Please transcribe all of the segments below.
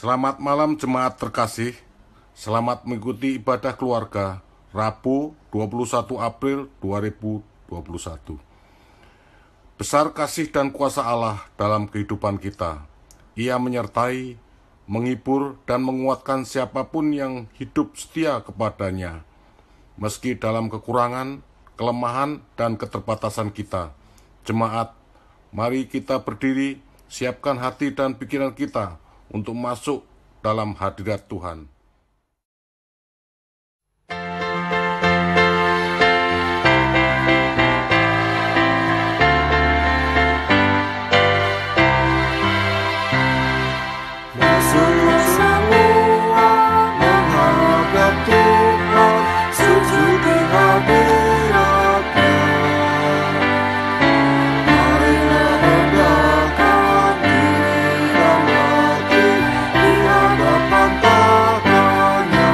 Selamat malam jemaat terkasih. Selamat mengikuti ibadah keluarga Rabu 21 April 2021. Besar kasih dan kuasa Allah dalam kehidupan kita. Ia menyertai, menghibur, dan menguatkan siapapun yang hidup setia kepadanya. Meski dalam kekurangan, kelemahan, dan keterbatasan kita. Jemaat, mari kita berdiri, siapkan hati dan pikiran kita untuk masuk dalam hadirat Tuhan. Masuklah semua menghadap Tuhan, sujud di hadirat-Nya. Marilah rendahkan diri dan hati di hadapan tangan-Nya.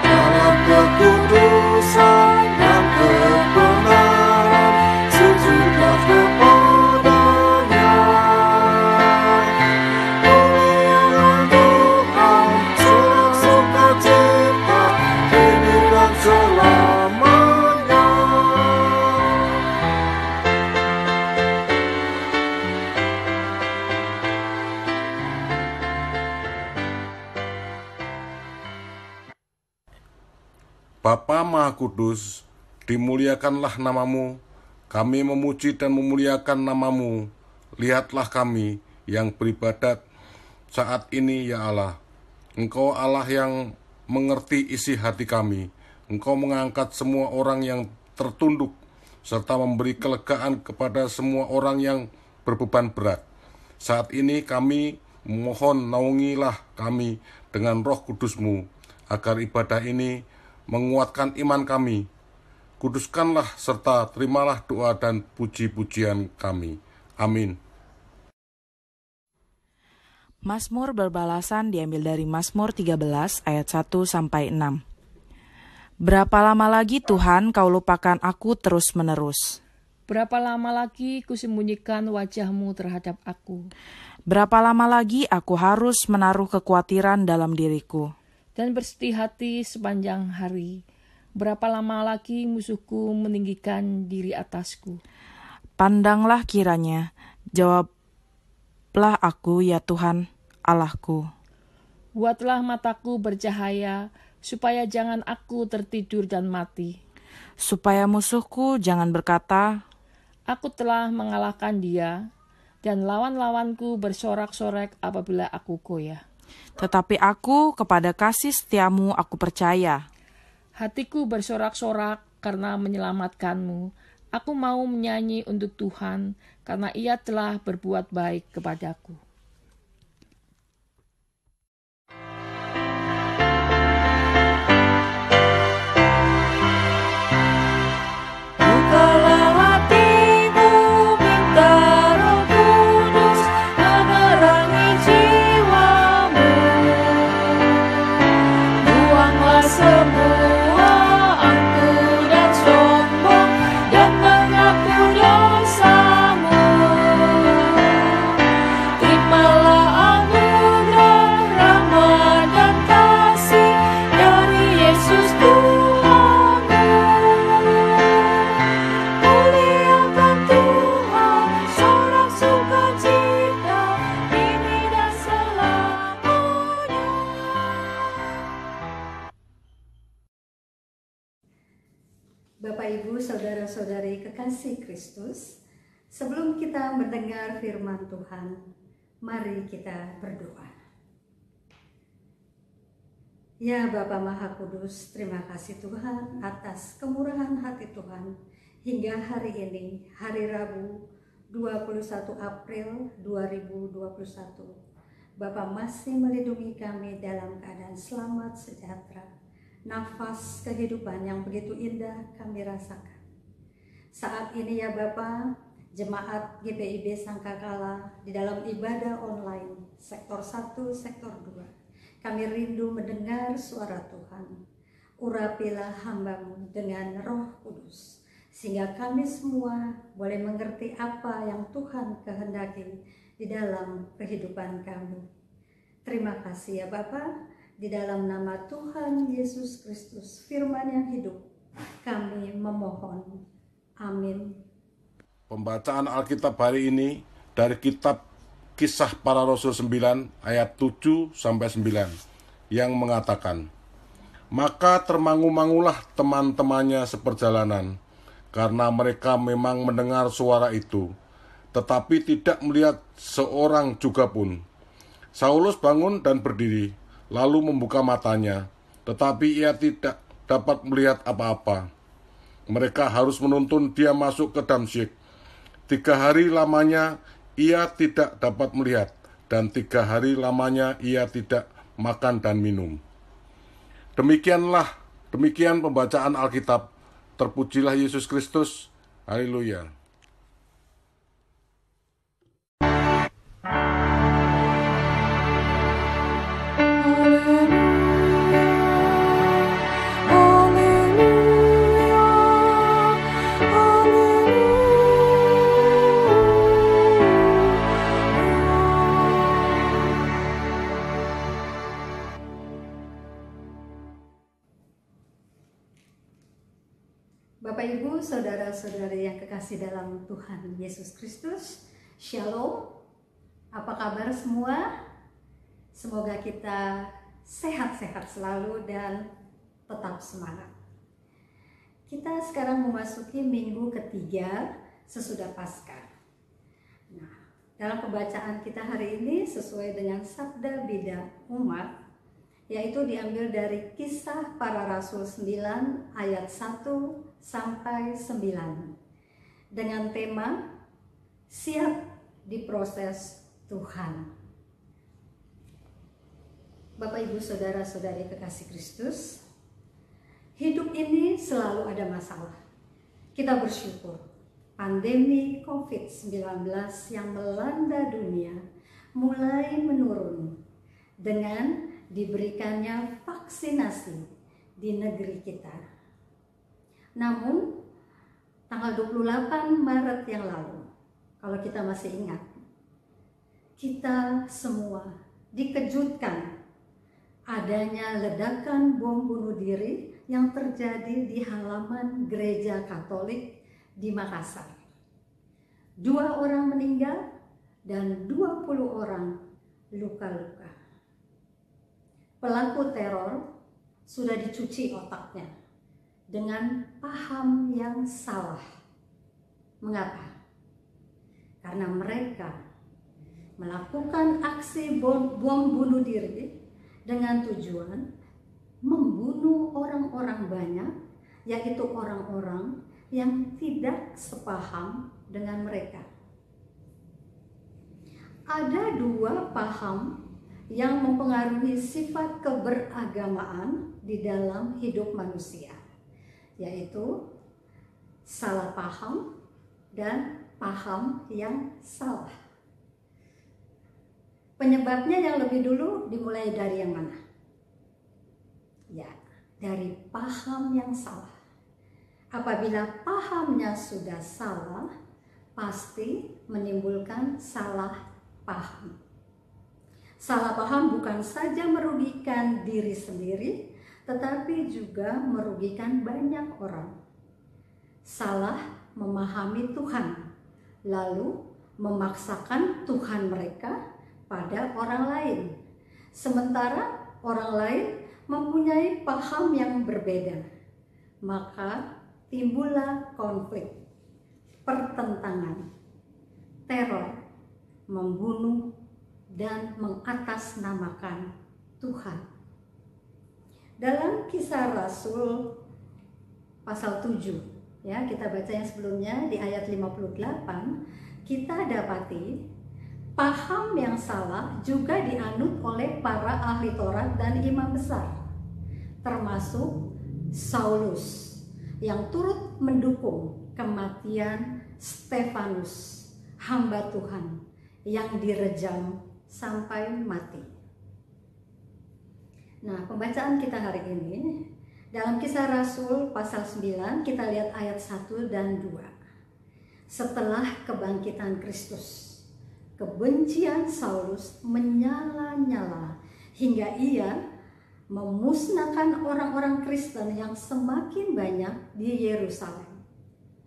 Dalam kekudusan dan kebenaran, sujudlah kepada-Nya. Muliakan Tuhan, sorak sukacita, kini dan selamanya. Bapa Maha Kudus, dimuliakanlah namamu, kami memuji dan memuliakan namamu. Lihatlah kami yang beribadat saat ini ya Allah. Engkau Allah yang mengerti isi hati kami. Engkau mengangkat semua orang yang tertunduk, serta memberi kelegaan kepada semua orang yang berbeban berat. Saat ini kami mohon naungilah kami dengan roh kudus-Mu, agar ibadah ini menguatkan iman kami. Kuduskanlah serta terimalah doa dan puji-pujian kami. Amin. Mazmur berbalasan diambil dari Mazmur 13 ayat 1-6. Berapa lama lagi Tuhan kau lupakan aku terus-menerus? Berapa lama lagi kusembunyikan wajah-Mu terhadap aku? Berapa lama lagi aku harus menaruh kekhawatiran dalam diriku? Dan bersedih hati sepanjang hari. Berapa lama lagi musuhku meninggikan diri atasku? Pandanglah kiranya, jawablah aku ya Tuhan Allahku. Buatlah mataku bercahaya, supaya jangan aku tertidur dan mati. Supaya musuhku jangan berkata, Aku telah mengalahkan dia, dan lawan-lawanku bersorak-sorak apabila aku goyah. tetapi aku kepada kasih setiamu aku percaya. Hatiku bersorak-sorak karena menyelamatkan-Mu. Aku mau menyanyi untuk Tuhan, karena Ia telah berbuat baik kepadaku. Bukalah hatimu, minta Roh Kudus menerangi jiwamu. Buanglah semua angkuh dan sombong, dan mengaku dosamu. Terimalah anugerah, rahmat dan kasih dari Yesus Tuhanmu. Muliakan Tuhan, sorak sukacita, kini dan selamanya. Bapak, Ibu, Saudara-saudari kekasih Kristus, sebelum kita mendengar firman Tuhan, mari kita berdoa. Ya Bapa Maha Kudus, terima kasih Tuhan atas kemurahan hati Tuhan hingga hari ini, hari Rabu 21 April 2021. Bapa masih melindungi kami dalam keadaan selamat sejahtera. Nafas kehidupan yang begitu indah kami rasakan. Saat ini ya Bapa, jemaat GPIB Sangkakala di dalam ibadah online sektor 1, sektor 2. Kami rindu mendengar suara Tuhan. Urapilah hamba-Mu dengan Roh Kudus, sehingga kami semua boleh mengerti apa yang Tuhan kehendaki di dalam kehidupan kami. Terima kasih ya Bapa, di dalam nama Tuhan Yesus Kristus, firman yang hidup, kami memohon. Amin. Pembacaan Alkitab hari ini dari kitab Kisah Para Rasul 9 ayat 7-9 yang mengatakan, "Maka termangu-mangulah teman-temannya seperjalanan, karena mereka memang mendengar suara itu, tetapi tidak melihat seorang juga pun. Saulus bangun dan berdiri, lalu membuka matanya, tetapi ia tidak dapat melihat apa-apa. Mereka harus menuntun dia masuk ke Damsyik. 3 hari lamanya ia tidak dapat melihat, dan 3 hari lamanya ia tidak makan dan minum." Demikian pembacaan Alkitab. Terpujilah Yesus Kristus. Haleluya. Bapak Ibu, saudara-saudari yang kekasih dalam Tuhan Yesus Kristus, Shalom. Apa kabar semua? Semoga kita sehat-sehat selalu dan tetap semangat. Kita sekarang memasuki minggu ketiga sesudah Paskah. Nah, dalam pembacaan kita hari ini sesuai dengan Sabda Bida Umat, yaitu diambil dari Kisah Para Rasul 9 ayat 1-9 dengan tema Siap Diproses Tuhan. Bapak Ibu saudara-saudari kekasih Kristus, hidup ini selalu ada masalah. Kita bersyukur pandemi COVID-19 yang melanda dunia mulai menurun dengan diberikannya vaksinasi di negeri kita. Namun, tanggal 28 Maret yang lalu, kalau kita masih ingat, kita semua dikejutkan adanya ledakan bom bunuh diri yang terjadi di halaman gereja Katolik di Makassar. 2 orang meninggal dan 20 orang luka-luka. Pelaku teror sudah dicuci otaknya dengan paham yang salah. Mengapa? Karena mereka melakukan aksi bom bunuh diri dengan tujuan membunuh orang-orang banyak, yaitu orang-orang yang tidak sepaham dengan mereka. Ada 2 paham yang mempengaruhi sifat keberagamaan di dalam hidup manusia, yaitu salah paham dan paham yang salah. Penyebabnya yang lebih dulu dimulai dari yang mana? Ya, dari paham yang salah. Apabila pahamnya sudah salah, pasti menimbulkan salah paham. Salah paham bukan saja merugikan diri sendiri, tetapi juga merugikan banyak orang. Salah memahami Tuhan, lalu memaksakan Tuhan mereka pada orang lain. Sementara orang lain mempunyai paham yang berbeda, maka timbullah konflik, pertentangan, teror, membunuh, dan mengatasnamakan Tuhan. Dalam Kisah Rasul pasal 7, ya, kita baca yang sebelumnya di ayat 58, kita dapati paham yang salah juga dianut oleh para ahli Taurat dan imam besar, termasuk Saulus yang turut mendukung kematian Stefanus, hamba Tuhan yang direjam sampai mati. Nah, pembacaan kita hari ini dalam Kisah Rasul pasal 9, kita lihat ayat 1 dan 2. Setelah kebangkitan Kristus, kebencian Saulus menyala-nyala hingga ia memusnahkan orang-orang Kristen yang semakin banyak di Yerusalem.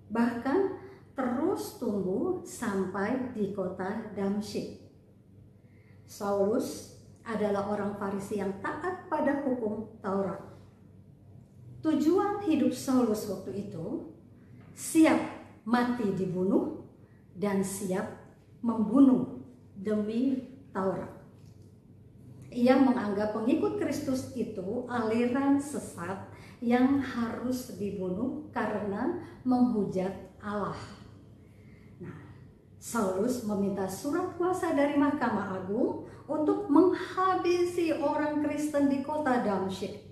Bahkan terus tumbuh sampai di kota Damsyik. Saulus adalah orang Farisi yang taat pada hukum Taurat. Tujuan hidup Saulus waktu itu siap mati dibunuh dan siap membunuh demi Taurat. Ia menganggap pengikut Kristus itu aliran sesat yang harus dibunuh karena menghujat Allah. Nah, Saulus meminta surat kuasa dari Mahkamah Agung untuk menghabisi orang Kristen di kota Damsyik.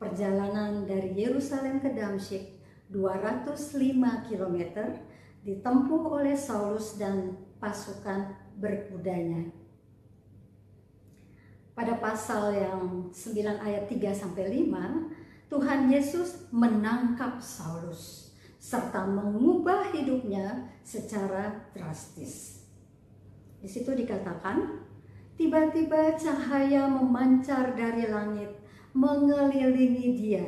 Perjalanan dari Yerusalem ke Damsyik 205 km ditempuh oleh Saulus dan pasukan berkudanya. Pada pasal yang 9 ayat 3-5, Tuhan Yesus menangkap Saulus serta mengubah hidupnya secara drastis. Di situ dikatakan, tiba-tiba cahaya memancar dari langit mengelilingi dia.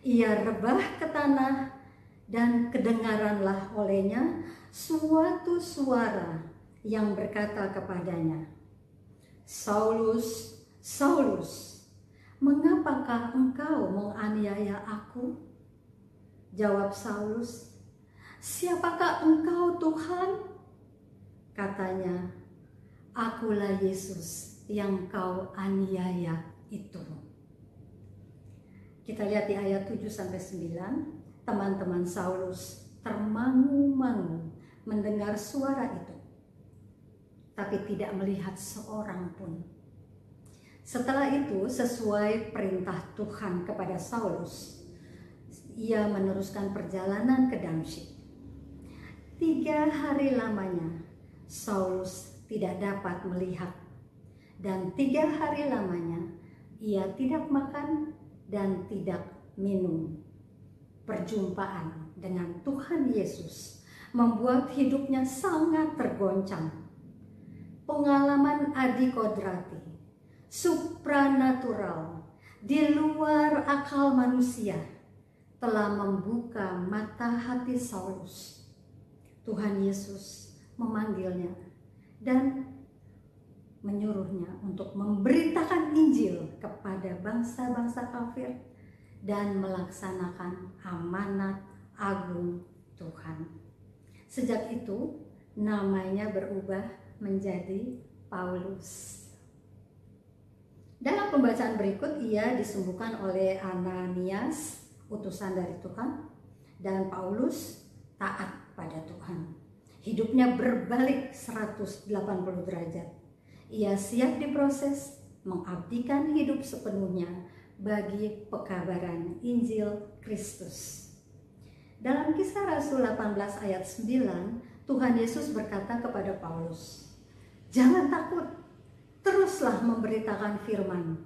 Ia rebah ke tanah dan kedengaranlah olehnya suatu suara yang berkata kepadanya, Saulus, Saulus, mengapakah engkau menganiaya aku? Jawab Saulus, siapakah engkau Tuhan? Katanya, akulah Yesus yang kau aniaya itu. Kita lihat di ayat 7-9, teman-teman Saulus termangu-mangu mendengar suara itu, tapi tidak melihat seorang pun. Setelah itu, sesuai perintah Tuhan kepada Saulus, ia meneruskan perjalanan ke Damsyik. 3 hari lamanya, Saulus tidak dapat melihat, dan 3 hari lamanya ia tidak makan dan tidak minum. Perjumpaan dengan Tuhan Yesus membuat hidupnya sangat tergoncang. Pengalaman adikodrati, supranatural, di luar akal manusia, telah membuka mata hati Saulus. Tuhan Yesus memanggilnya dan menyuruhnya untuk memberitakan Injil kepada bangsa-bangsa kafir dan melaksanakan amanat agung Tuhan. Sejak itu, namanya berubah menjadi Paulus. Dalam pembacaan berikut, ia disembuhkan oleh Ananias, utusan dari Tuhan, dan Paulus taat pada Tuhan. Hidupnya berbalik 180 derajat. Ia siap diproses, mengabdikan hidup sepenuhnya bagi pekabaran Injil Kristus. Dalam Kisah Rasul 18 ayat 9, Tuhan Yesus berkata kepada Paulus, jangan takut, teruslah memberitakan firman,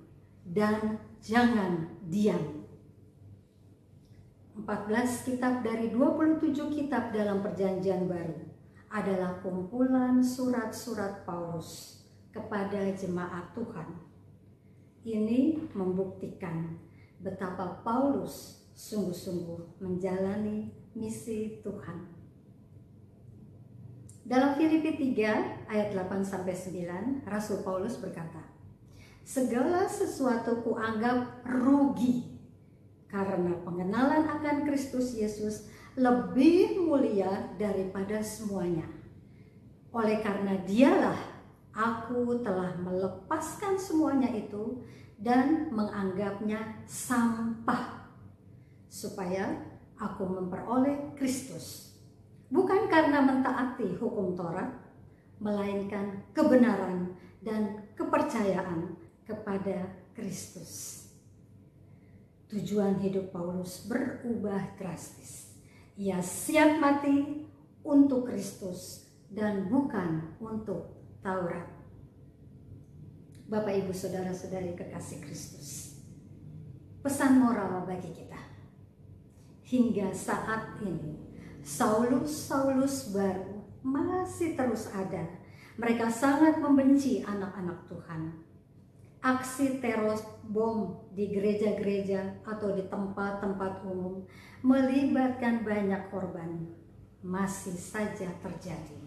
dan jangan diam. 14 kitab dari 27 kitab dalam Perjanjian Baru adalah kumpulan surat-surat Paulus kepada jemaat Tuhan. Ini membuktikan betapa Paulus sungguh-sungguh menjalani misi Tuhan. Dalam Filipi 3 ayat 8-9, Rasul Paulus berkata, segala sesuatu kuanggap rugi karena pengenalan akan Kristus Yesus lebih mulia daripada semuanya. Oleh karena dialah aku telah melepaskan semuanya itu dan menganggapnya sampah, supaya aku memperoleh Kristus. Bukan karena mentaati hukum Taurat, melainkan kebenaran dan kepercayaan kepada Kristus. Tujuan hidup Paulus berubah drastis. Ia siap mati untuk Kristus dan bukan untuk Taurat. Bapak, Ibu, Saudara-saudari kekasih Kristus, pesan moral bagi kita. Hingga saat ini, Saulus baru masih terus ada. Mereka sangat membenci anak-anak Tuhan. Aksi teror bom di gereja-gereja atau di tempat-tempat umum melibatkan banyak korban. Masih saja terjadi.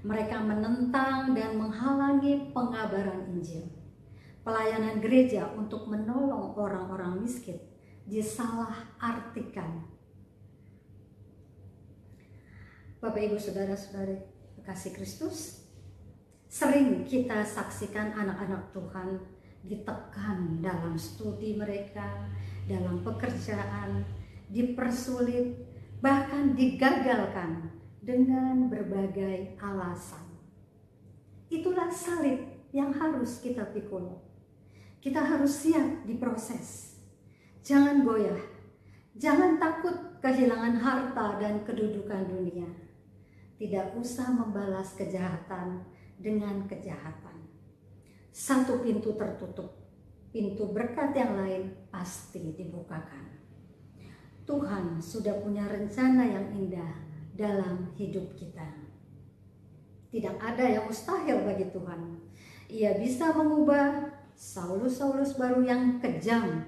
Mereka menentang dan menghalangi pengabaran Injil. Pelayanan gereja untuk menolong orang-orang miskin disalahartikan. Bapak, Ibu, Saudara-saudari kekasih Kristus, sering kita saksikan anak-anak Tuhan ditekan dalam studi mereka, dalam pekerjaan, dipersulit, bahkan digagalkan dengan berbagai alasan. Itulah salib yang harus kita pikul. Kita harus siap diproses. Jangan goyah, jangan takut kehilangan harta dan kedudukan dunia. Tidak usah membalas kejahatan dengan kejahatan. Satu pintu tertutup, pintu berkat yang lain pasti dibukakan. Tuhan sudah punya rencana yang indah dalam hidup kita. Tidak ada yang mustahil bagi Tuhan. Ia bisa mengubah Saulus-Saulus baru yang kejam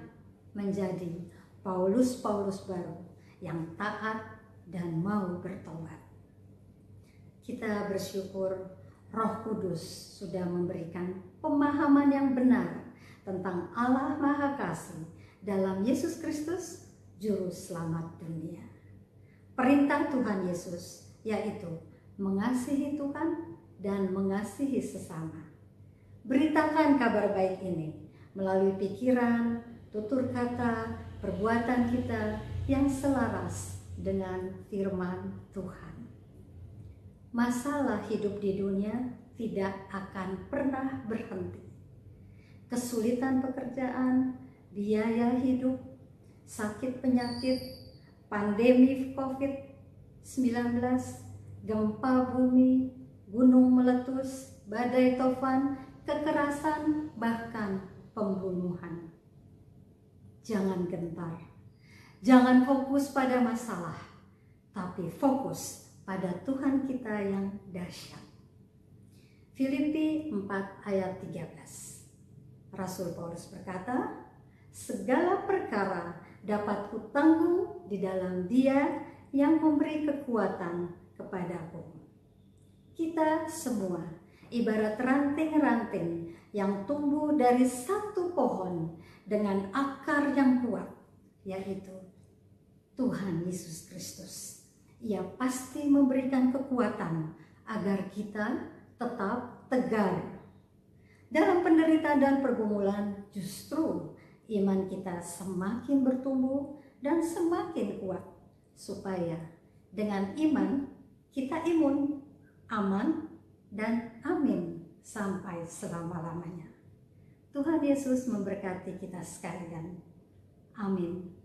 menjadi Paulus-Paulus baru yang taat dan mau bertobat. Kita bersyukur Roh Kudus sudah memberikan pemahaman yang benar tentang Allah Maha Kasih dalam Yesus Kristus, Juru Selamat dunia. Perintah Tuhan Yesus yaitu mengasihi Tuhan dan mengasihi sesama. Beritakan kabar baik ini melalui pikiran, tutur kata, perbuatan kita yang selaras dengan firman Tuhan. Masalah hidup di dunia tidak akan pernah berhenti. Kesulitan pekerjaan, biaya hidup, sakit penyakit, pandemi COVID-19, gempa bumi, gunung meletus, badai tofan, kekerasan, bahkan pembunuhan. Jangan gentar, jangan fokus pada masalah, tapi fokus pada Tuhan kita yang dahsyat. Filipi 4 ayat 13. Rasul Paulus berkata, segala perkara dapat kutanggung di dalam Dia yang memberi kekuatan kepadaku. Kita semua ibarat ranting-ranting yang tumbuh dari satu pohon dengan akar yang kuat, yaitu Tuhan Yesus Kristus. Ia pasti memberikan kekuatan agar kita tetap tegar. Dalam penderitaan dan pergumulan, justru iman kita semakin bertumbuh dan semakin kuat, supaya dengan iman kita imun, aman, dan amin sampai selama-lamanya. Tuhan Yesus memberkati kita sekalian. Amin.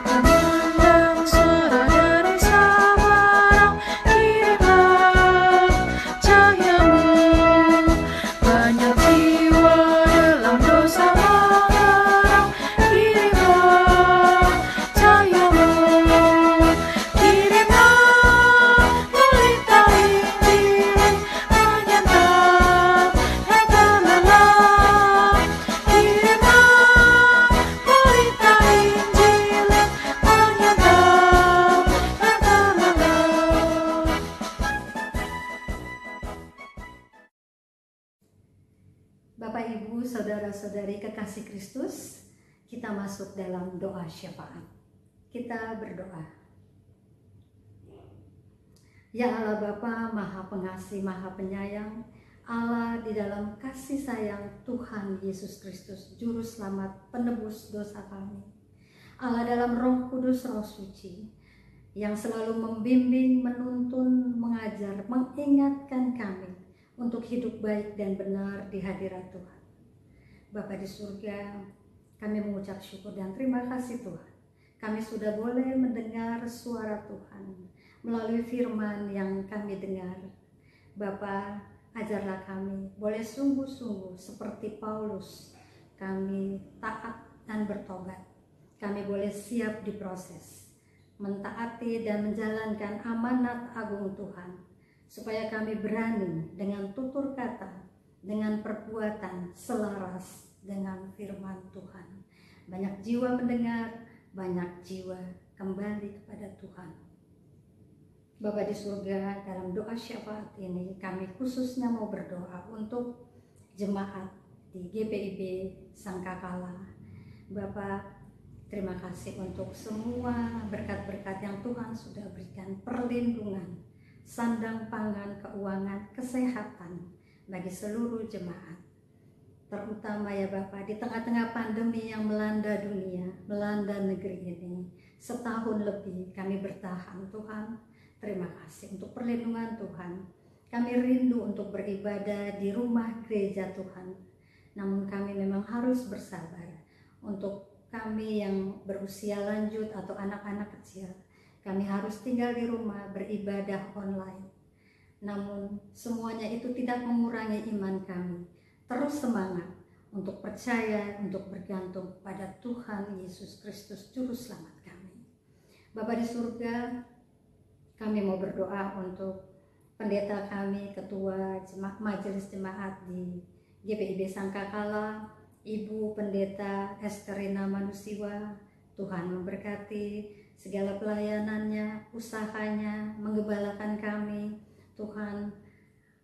Mendengar suara dari Sabara, kirimlah cahayamu. Banyak jiwa dalam dosa mengerang, kirimlah cahayamu. Kirimlah berita Injil, menyantap hati lelah. Kirimlah berita Injil, menyantap hati lelah. Bapak, Ibu, Saudara-saudari kekasih Kristus, kita masuk dalam doa syafaat. Kita berdoa. Ya Allah Bapa, Maha Pengasih, Maha Penyayang, Allah di dalam kasih sayang Tuhan Yesus Kristus, Juru Selamat, penebus dosa kami. Allah dalam Roh Kudus, Roh Suci, yang selalu membimbing, menuntun, mengajar, mengingatkan kami untuk hidup baik dan benar di hadirat Tuhan. Bapa di surga, kami mengucap syukur dan terima kasih Tuhan. Kami sudah boleh mendengar suara Tuhan melalui firman yang kami dengar. Bapa, ajarlah kami boleh sungguh-sungguh seperti Paulus, kami taat dan bertobat. kami boleh siap diproses, mentaati dan menjalankan amanat agung Tuhan, supaya kami berani dengan tutur kata, dengan perbuatan selaras dengan firman Tuhan. Banyak jiwa mendengar, banyak jiwa kembali kepada Tuhan. Bapa di surga, dalam doa syafaat ini kami khususnya mau berdoa untuk jemaat di GPIB Sangkakala. Bapa, terima kasih untuk semua berkat-berkat yang Tuhan sudah berikan, perlindungan, sandang pangan, keuangan, kesehatan bagi seluruh jemaat. Terutama ya Bapak, di tengah-tengah pandemi yang melanda dunia, melanda negeri ini, setahun lebih kami bertahan Tuhan. Terima kasih untuk perlindungan Tuhan. Kami rindu untuk beribadah di rumah gereja Tuhan. Namun kami memang harus bersabar. Untuk kami yang berusia lanjut atau anak-anak kecil, kami harus tinggal di rumah beribadah online. Namun semuanya itu tidak mengurangi iman kami. Terus semangat untuk percaya, untuk bergantung kepada Tuhan Yesus Kristus Juru Selamat kami. Bapa di surga, kami mau berdoa untuk pendeta kami, ketua majelis jemaat di GPIB Sangkakala, Ibu Pendeta Esterina Manusiwa. Tuhan memberkati segala pelayanannya, usahanya, menggembalakan kami. Tuhan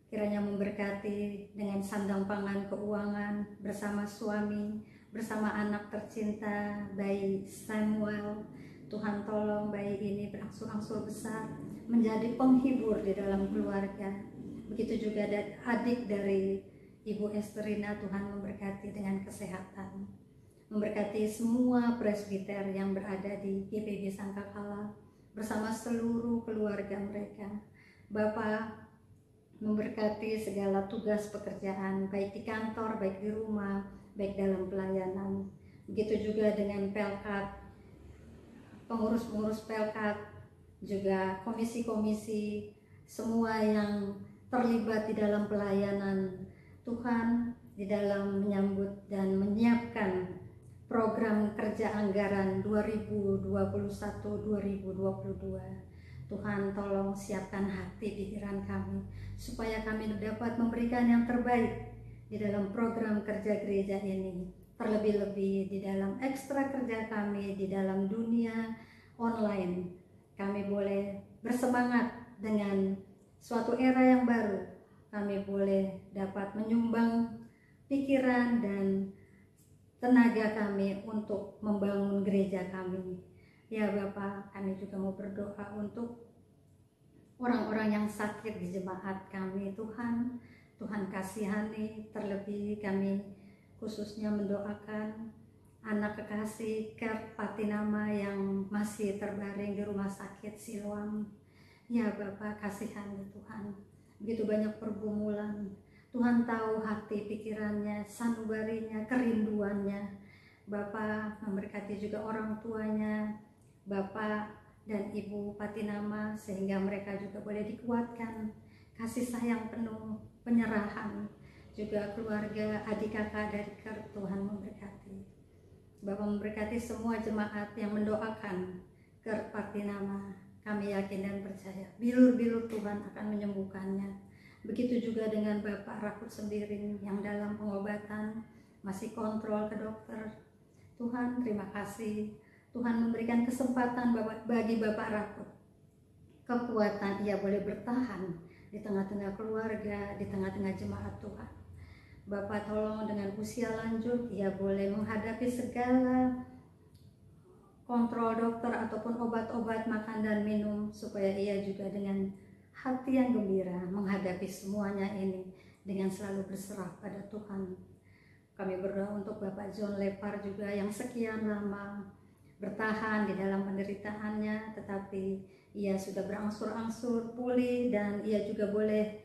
kiranya memberkati dengan sandang pangan keuangan bersama suami, bersama anak tercinta, bayi Samuel. Tuhan tolong bayi ini berangsur-angsur besar, menjadi penghibur di dalam keluarga. Begitu juga adik dari Ibu Esterina, Tuhan memberkati dengan kesehatan. Memberkati semua presbiter yang berada di GPIB Sangkakala bersama seluruh keluarga mereka. Bapa, memberkati segala tugas pekerjaan, baik di kantor, baik di rumah, baik dalam pelayanan. Begitu juga dengan Pelkat, pengurus-pengurus Pelkat, juga komisi-komisi, semua yang terlibat di dalam pelayanan Tuhan, di dalam menyambut dan menyiapkan program kerja anggaran 2021-2022. Tuhan tolong siapkan hati pikiran kami, supaya kami dapat memberikan yang terbaik di dalam program kerja gereja ini. Terlebih-lebih di dalam ekstra kerja kami di dalam dunia online. Kami boleh bersemangat dengan suatu era yang baru. Kami boleh dapat menyumbang pikiran dan tenaga kami untuk membangun gereja kami. Ya Bapak, kami juga mau berdoa untuk orang-orang yang sakit di jemaat kami. Tuhan kasihani, terlebih kami khususnya mendoakan anak kekasih Kert Patinama yang masih terbaring di rumah sakit Siloam. Ya Bapak, kasihani Tuhan. Begitu banyak pergumulan. Tuhan tahu hati pikirannya, sanubarinya, kerinduannya. Bapak memberkati juga orang tuanya, Bapak dan Ibu Patinama, sehingga mereka juga boleh dikuatkan, kasih sayang penuh, penyerahan, juga keluarga adik kakak dari Kert. Tuhan memberkati. Bapak memberkati semua jemaat yang mendoakan Kert Patinama. Kami yakin dan percaya bilur-bilur Tuhan akan menyembuhkannya. Begitu juga dengan Bapak Rakut Sembiring yang dalam pengobatan masih kontrol ke dokter. Tuhan terima kasih. Tuhan memberikan kesempatan bagi Bapak Rakut, kekuatan ia boleh bertahan di tengah-tengah keluarga, di tengah-tengah jemaat Tuhan. Bapak tolong dengan usia lanjut, ia boleh menghadapi segala kontrol dokter ataupun obat-obat, makan dan minum, supaya ia juga dengan hati yang gembira menghadapi semuanya ini dengan selalu berserah pada Tuhan. Kami berdoa untuk Bapak John Lepar juga yang sekian lama bertahan di dalam penderitaannya, tetapi ia sudah berangsur-angsur pulih dan ia juga boleh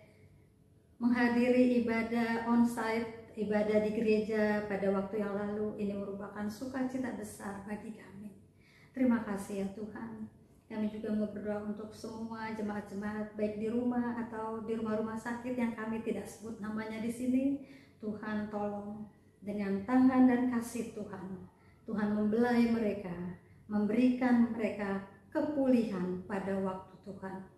menghadiri ibadah onsite, ibadah di gereja pada waktu yang lalu. Ini merupakan sukacita besar bagi kami. Terima kasih ya Tuhan. Kami juga mau berdoa untuk semua jemaat-jemaat baik di rumah atau di rumah-rumah sakit yang kami tidak sebut namanya di sini. Tuhan tolong dengan tangan dan kasih Tuhan Tuhan membelai mereka, memberikan mereka kepulihan pada waktu Tuhan.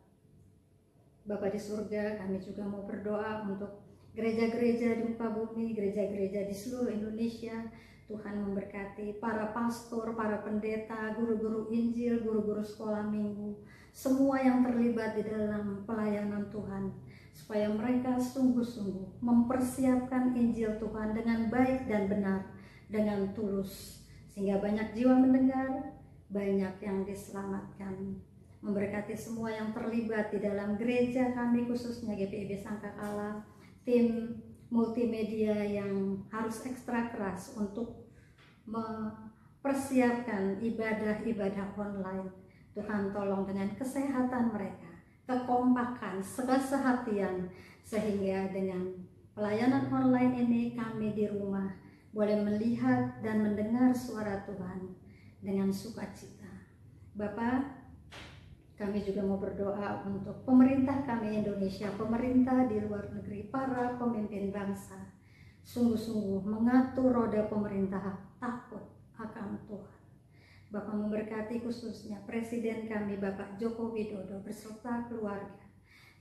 Bapa di surga, kami juga mau berdoa untuk gereja-gereja di muka bumi, gereja-gereja di seluruh Indonesia. Tuhan memberkati para pastor, para pendeta, guru-guru Injil, guru-guru sekolah minggu, semua yang terlibat di dalam pelayanan Tuhan, supaya mereka sungguh-sungguh mempersiapkan Injil Tuhan dengan baik dan benar, dengan tulus, sehingga banyak jiwa mendengar, banyak yang diselamatkan. Memberkati semua yang terlibat di dalam gereja kami, khususnya GPIB Sangkakala, tim multimedia yang harus ekstra keras untuk mempersiapkan ibadah-ibadah online. Tuhan tolong dengan kesehatan mereka, kekompakan, kesehatian, sehingga dengan pelayanan online ini kami di rumah boleh melihat dan mendengar suara Tuhan dengan sukacita. Bapak, kami juga mau berdoa untuk pemerintah kami Indonesia, pemerintah di luar negeri, para pemimpin bangsa, sungguh-sungguh mengatur roda pemerintah takut akan Tuhan. Bapak memberkati khususnya Presiden kami Bapak Joko Widodo beserta keluarga.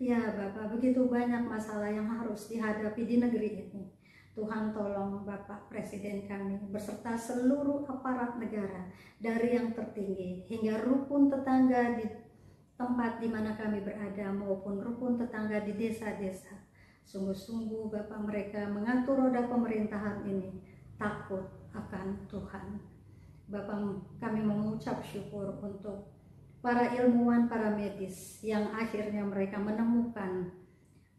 Ya Bapak, begitu banyak masalah yang harus dihadapi di negeri ini. Tuhan tolong Bapak Presiden kami beserta seluruh aparat negara, dari yang tertinggi hingga rukun tetangga di tempat di mana kami berada maupun rukun tetangga di desa-desa. Sungguh-sungguh Bapak, mereka mengatur roda pemerintahan ini takut akan Tuhan. Bapak, kami mengucap syukur untuk para ilmuwan, para medis yang akhirnya mereka menemukan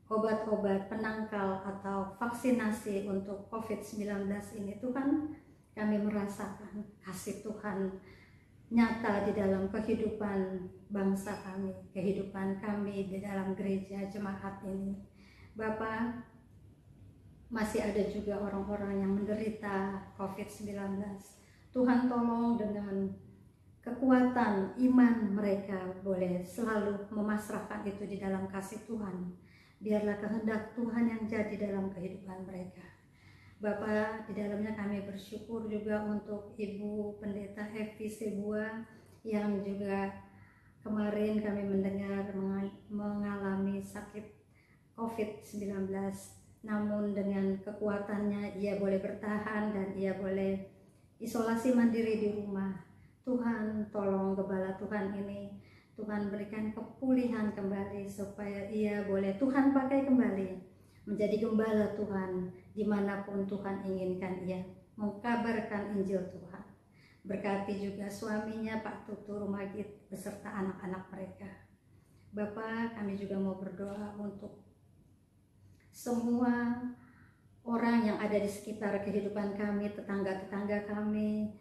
obat-obat penangkal atau vaksinasi untuk COVID-19 ini. Tuhan, kami merasakan kasih Tuhan nyata di dalam kehidupan bangsa kami, kehidupan kami di dalam gereja jemaat ini. Bapak, masih ada juga orang-orang yang menderita COVID-19. Tuhan tolong dengan kekuatan iman mereka boleh selalu memasrahkan itu di dalam kasih Tuhan. Biarlah kehendak Tuhan yang jadi dalam kehidupan mereka. Bapak, di dalamnya kami bersyukur juga untuk Ibu Pendeta Evi Sebua yang juga kemarin kami mendengar mengalami sakit COVID-19. Namun dengan kekuatannya ia boleh bertahan dan ia boleh isolasi mandiri di rumah. Tuhan tolong gembala Tuhan ini, Tuhan berikan kepulihan kembali supaya ia boleh Tuhan pakai kembali menjadi gembala Tuhan dimanapun Tuhan inginkan ia mengkabarkan Injil Tuhan. Berkati juga suaminya Pak Tutu Rumagit beserta anak-anak mereka. Bapak, kami juga mau berdoa untuk semua orang yang ada di sekitar kehidupan kami, tetangga-tetangga kami,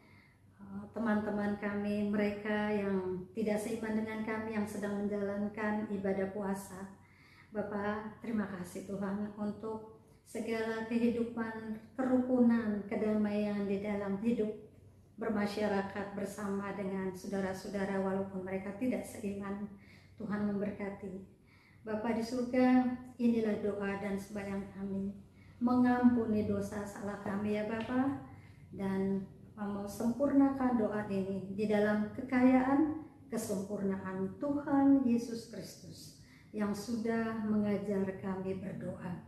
teman-teman kami, mereka yang tidak seiman dengan kami yang sedang menjalankan ibadah puasa. Bapak, terima kasih Tuhan untuk segala kehidupan, kerukunan, kedamaian di dalam hidup bermasyarakat bersama dengan saudara-saudara walaupun mereka tidak seiman. Tuhan memberkati. Bapak di surga, inilah doa dan sembahyang kami. Mengampuni dosa salah kami ya Bapak, dan mau sempurnakan doa ini di dalam kekayaan kesempurnaan Tuhan Yesus Kristus yang sudah mengajar kami berdoa.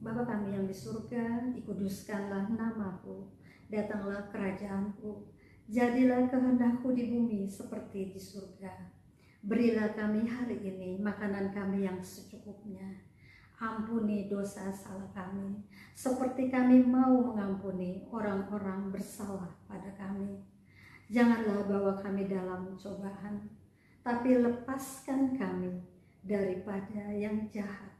Bapa kami yang di surga, dikuduskanlah namamu, datanglah kerajaanmu, jadilah kehendakmu di bumi seperti di surga. Berilah kami hari ini makanan kami yang secukupnya. Ampuni dosa salah kami, seperti kami mau mengampuni orang-orang bersalah pada kami. Janganlah bawa kami dalam cobaan, tapi lepaskan kami daripada yang jahat.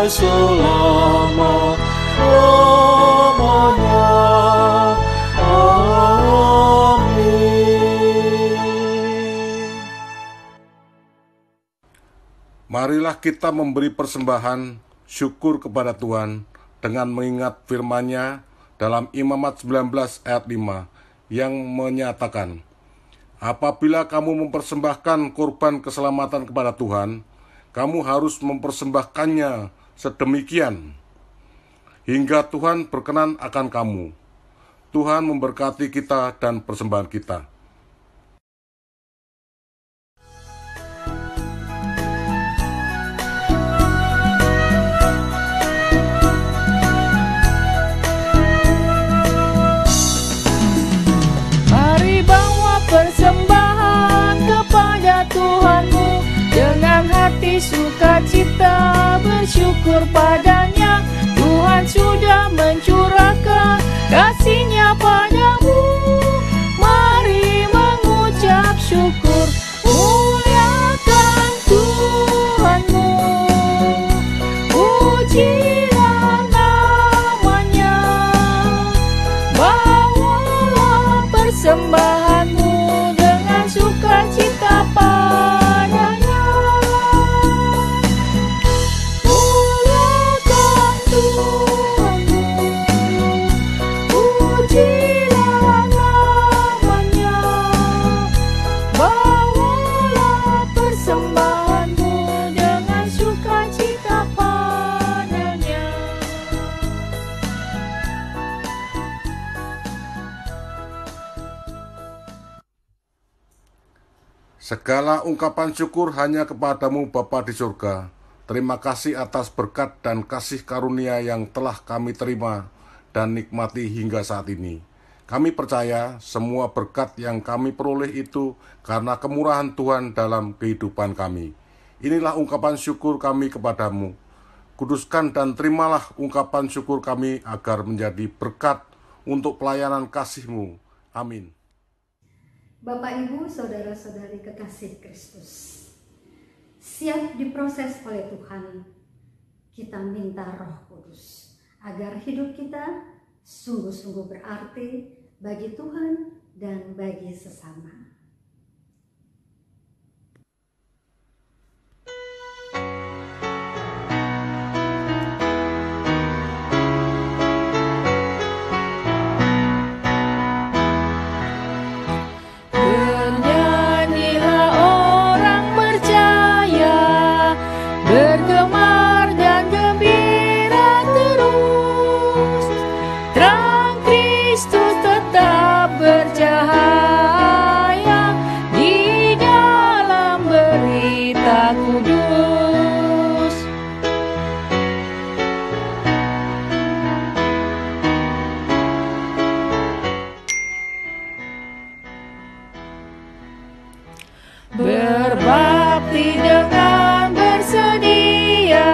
Selama-lamanya. Marilah kita memberi persembahan syukur kepada Tuhan dengan mengingat firman-Nya dalam Imamat 19 ayat 5 yang menyatakan, apabila kamu mempersembahkan korban keselamatan kepada Tuhan, kamu harus mempersembahkannya sedemikian hingga Tuhan berkenan akan kamu. Tuhan memberkati kita dan persembahan kita. Mari bawa persembahan kepada Tuhanmu dengan hati sukacita, bersyukur padanya. Tuhan sudah mencurahkan kasih-Nya padamu. Mari mengucap syukur, muliakan Tuhanmu, pujilah namanya. Bawalah persembahanmu dengan sukacita padanya. Muliakan Tuhanmu, pujilah namanya. Bawalah persembahanmu dengan sukacita padanya. Segala ungkapan syukur hanya kepadamu Bapa di surga. Terima kasih atas berkat dan kasih karunia yang telah kami terima dan nikmati hingga saat ini. Kami percaya semua berkat yang kami peroleh itu karena kemurahan Tuhan dalam kehidupan kami. Inilah ungkapan syukur kami kepadamu. Kuduskan dan terimalah ungkapan syukur kami agar menjadi berkat untuk pelayanan kasih-Mu. Amin. Bapak, Ibu, Saudara-saudari kekasih Kristus, siap diproses oleh Tuhan, kita minta Roh Kudus agar hidup kita sungguh-sungguh berarti bagi Tuhan dan bagi sesama. Bernyanyilah orang percaya, bergemar dan gembira terus. Terang Kristus tetap bercahaya di dalam berita kudus. Berbakti dengan bersedia,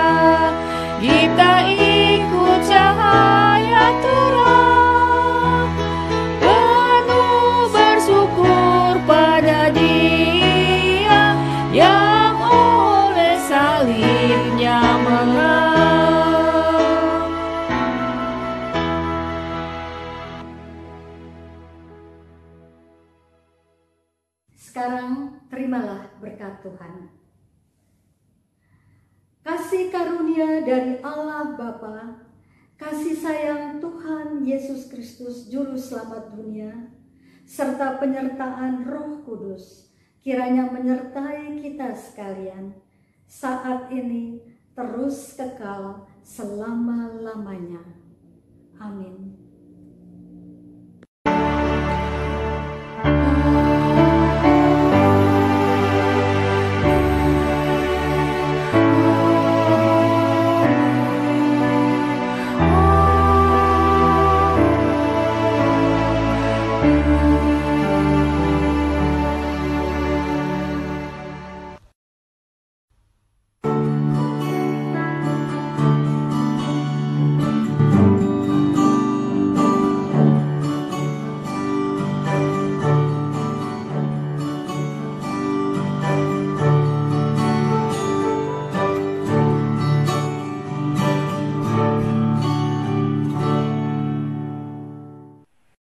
kita ikut cahaya terang. Penuh bersyukur pada Dia yang oleh salibnya menang. Sekarang terimalah berkat Tuhan. Kasih karunia dari Allah Bapa, kasih sayang Tuhan Yesus Kristus Juru Selamat dunia, serta penyertaan Roh Kudus, kiranya menyertai kita sekalian saat ini terus kekal selama-lamanya. Amin.